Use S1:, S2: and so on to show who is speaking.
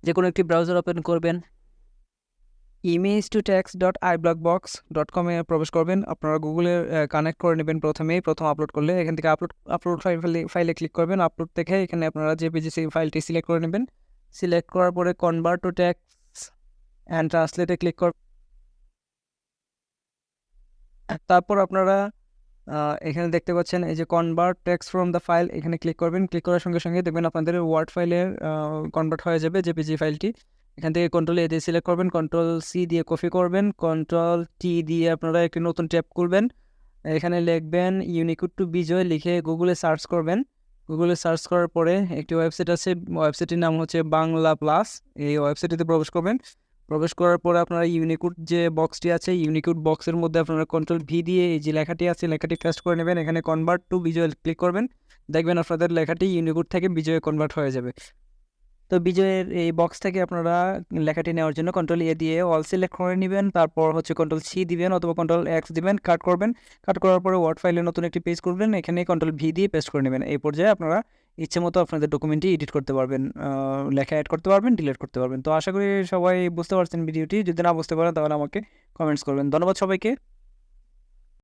S1: যে কোনো একটি ব্রাউজার ওপেন করবেন, image2text.iblockbox.com এ প্রবেশ করবেন। আপনারা গুগলে কানেক্ট করে নেবেন প্রথম আপলোড করলে। এখান থেকে আপলোড ফাইলে ক্লিক করবেন। আপলোড থেকে এখানে আপনারা জেপিজি ফাইলটি সিলেক্ট করে নেবেন। সিলেক্ট করার পরে কনভার্ট টু টেক্সট অ্যান্ড ট্রান্সলেটে ক্লিক করবেন। তারপর আপনারা এখানে দেখতে পাচ্ছেন এই যে convert text from the file, এখানে ক্লিক করবেন। ক্লিক করার সঙ্গে সঙ্গে দেখবেন আপনাদের ওয়ার্ড ফাইলে কনভার্ট হয়ে যাবে জেপিজি ফাইলটি। এখান থেকে কন্ট্রোল এ দিয়ে সিলেক্ট করবেন, কন্ট্রোল সি দিয়ে কপি করবেন, কন্ট্রোল টি দিয়ে আপনারা একটি নতুন ট্যাব খুলবেন। এখানে লিখবেন ইউনিকোড টু বিজয় লিখে গুগলে সার্চ করবেন। গুগলে সার্চ করার পরে একটি ওয়েবসাইট আছে, ওয়েবসাইটটির নাম হচ্ছে বাংলা প্লাস। এই ওয়েবসাইটটিতে প্রবেশ করবেন। প্রবেশ করার পরে আপনারা ইউনিকোড যে বক্সটি আছে, ইউনিকোড বক্সের মধ্যে আপনারা কন্ট্রোল ভি দিয়ে এই যে লেখাটি আছে লেখাটি পেস্ট করে নেবেন। এখানে কনভার্ট টু বিজয় ক্লিক করবেন। দেখবেন আপনাদের লেখাটি ইউনিকোড থেকে বিজয়ে কনভার্ট হয়ে যাবে। তো বিজয়ের এই বক্স থেকে আপনারা লেখাটি নেওয়ার জন্য কন্ট্রোল এ দিয়ে অল সিলেক্ট করে নেবেন। তারপর হচ্ছে কন্ট্রোল সি দিবেন অথবা কন্ট্রোল এক্স দিবেন, কাট করবেন। কাট করার পরে ওয়ার্ড ফাইলে নতুন একটি পেজ করবেন, এখানে কন্ট্রোল ভি দিয়ে পেস্ট করে নেবেন। এই পর্যায়ে আপনারা ইচ্ছে মতো আপনাদের ডকুমেন্টটি এডিট করতে পারবেন, লেখা অ্যাড করতে পারবেন, ডিলিট করতে পারবেন। তো আশা করি সবাই বুঝতে পারছেন ভিডিওটি। যদি না বুঝতে পারেন তাহলে আমাকে কমেন্টস করবেন। ধন্যবাদ সবাইকে।